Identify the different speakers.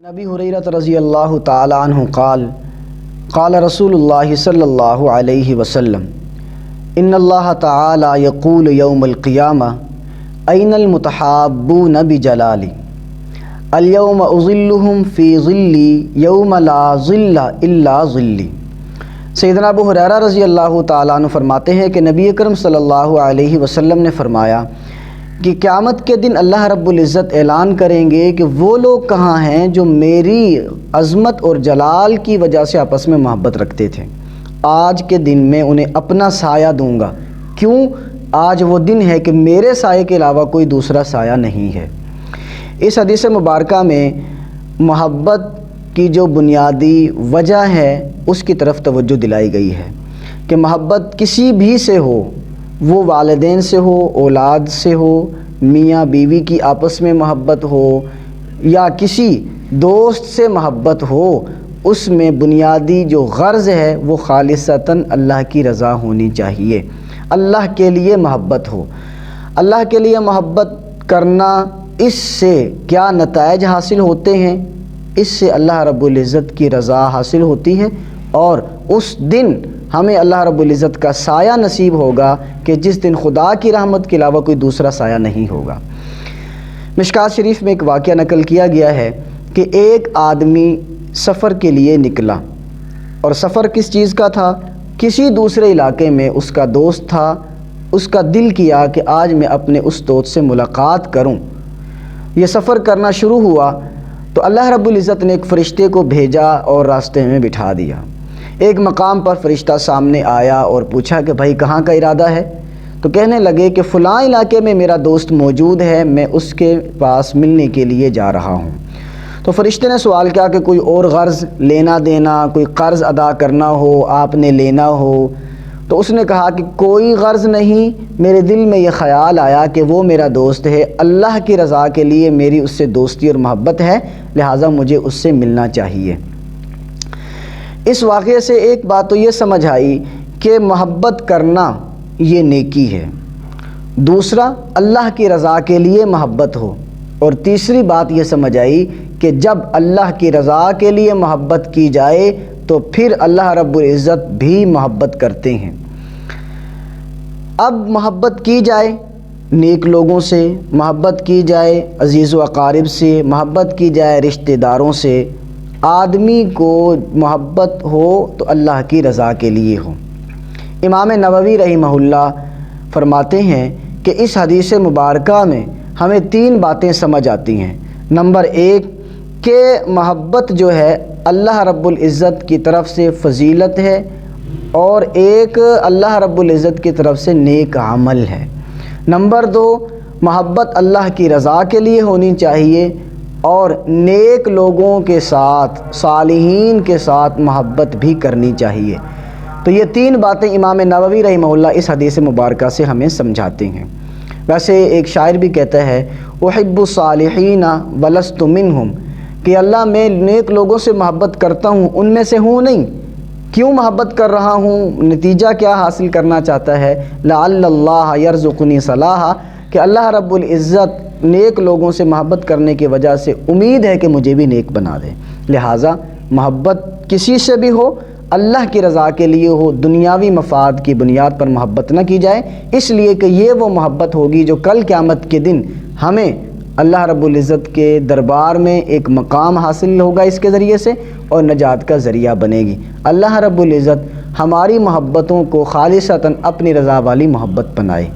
Speaker 1: نبی حریرہ رضی اللہ تعالی عنہ قال قال رسول اللہ صلی اللہ علیہ وسلم ان اللہ تعالی یقول یوم القیامہ این المتحابون بجلالی اليوم اظلهم فی ظلی یوم لا ظل الا ظلی۔ سیدنا ابو ہریرہ رضی اللہ تعالیٰ عنہ فرماتے ہیں کہ نبی اکرم صلی اللہ علیہ وسلم نے فرمایا کہ قیامت کے دن اللہ رب العزت اعلان کریں گے کہ وہ لوگ کہاں ہیں جو میری عظمت اور جلال کی وجہ سے آپس میں محبت رکھتے تھے، آج کے دن میں انہیں اپنا سایہ دوں گا۔ کیوں؟ آج وہ دن ہے کہ میرے سائے کے علاوہ کوئی دوسرا سایہ نہیں ہے۔ اس حدیث مبارکہ میں محبت کی جو بنیادی وجہ ہے اس کی طرف توجہ دلائی گئی ہے کہ محبت کسی بھی سے ہو، وہ والدین سے ہو، اولاد سے ہو، میاں بیوی کی آپس میں محبت ہو یا کسی دوست سے محبت ہو، اس میں بنیادی جو غرض ہے وہ خالصتاً اللہ کی رضا ہونی چاہیے، اللہ کے لیے محبت ہو۔ اللہ کے لیے محبت کرنا، اس سے کیا نتائج حاصل ہوتے ہیں؟ اس سے اللہ رب العزت کی رضا حاصل ہوتی ہے اور اس دن ہمیں اللہ رب العزت کا سایہ نصیب ہوگا کہ جس دن خدا کی رحمت کے علاوہ کوئی دوسرا سایہ نہیں ہوگا۔ مشکوٰۃ شریف میں ایک واقعہ نقل کیا گیا ہے کہ ایک آدمی سفر کے لیے نکلا، اور سفر کس چیز کا تھا؟ کسی دوسرے علاقے میں اس کا دوست تھا۔ اس کا دل کیا کہ آج میں اپنے اس دوست سے ملاقات کروں۔ یہ سفر کرنا شروع ہوا تو اللہ رب العزت نے ایک فرشتے کو بھیجا اور راستے میں بٹھا دیا۔ ایک مقام پر فرشتہ سامنے آیا اور پوچھا کہ بھائی کہاں کا ارادہ ہے؟ تو کہنے لگے کہ فلاں علاقے میں میرا دوست موجود ہے، میں اس کے پاس ملنے کے لیے جا رہا ہوں۔ تو فرشتے نے سوال کیا کہ کوئی اور غرض، لینا دینا، کوئی قرض ادا کرنا ہو، آپ نے لینا ہو؟ تو اس نے کہا کہ کوئی غرض نہیں، میرے دل میں یہ خیال آیا کہ وہ میرا دوست ہے، اللہ کی رضا کے لیے میری اس سے دوستی اور محبت ہے، لہٰذا مجھے اس سے ملنا چاہیے۔ اس واقعے سے ایک بات تو یہ سمجھ آئی کہ محبت کرنا یہ نیکی ہے، دوسرا اللہ کی رضا کے لیے محبت ہو، اور تیسری بات یہ سمجھ آئی کہ جب اللہ کی رضا کے لیے محبت کی جائے تو پھر اللہ رب العزت بھی محبت کرتے ہیں۔ اب محبت کی جائے نیک لوگوں سے، محبت کی جائے عزیز و اقارب سے، محبت کی جائے رشتہ داروں سے، آدمی کو محبت ہو تو اللہ کی رضا کے لیے ہو۔ امام نووی رحمہ اللہ فرماتے ہیں کہ اس حدیث مبارکہ میں ہمیں تین باتیں سمجھ آتی ہیں۔ نمبر ایک کہ محبت جو ہے اللہ رب العزت کی طرف سے فضیلت ہے، اور ایک اللہ رب العزت کی طرف سے نیک عمل ہے۔ نمبر دو، محبت اللہ کی رضا کے لیے ہونی چاہیے اور نیک لوگوں کے ساتھ، صالحین کے ساتھ محبت بھی کرنی چاہیے۔ تو یہ تین باتیں امام نووی رحمہ اللہ اس حدیث مبارکہ سے ہمیں سمجھاتے ہیں۔ ویسے ایک شاعر بھی کہتا ہے احب الصالحین ولست منہم، کہ اللہ میں نیک لوگوں سے محبت کرتا ہوں، ان میں سے ہوں نہیں۔ کیوں محبت کر رہا ہوں؟ نتیجہ کیا حاصل کرنا چاہتا ہے؟ لعل اللہ یرزقنی صلاحا، کہ اللہ رب العزت نیک لوگوں سے محبت کرنے کی وجہ سے امید ہے کہ مجھے بھی نیک بنا دے۔ لہٰذا محبت کسی سے بھی ہو اللہ کی رضا کے لیے ہو، دنیاوی مفاد کی بنیاد پر محبت نہ کی جائے، اس لیے کہ یہ وہ محبت ہوگی جو کل قیامت کے دن ہمیں اللہ رب العزت کے دربار میں ایک مقام حاصل ہوگا اس کے ذریعے سے، اور نجات کا ذریعہ بنے گی۔ اللہ رب العزت ہماری محبتوں کو خالصتاً اپنی رضا والی محبت بنائے۔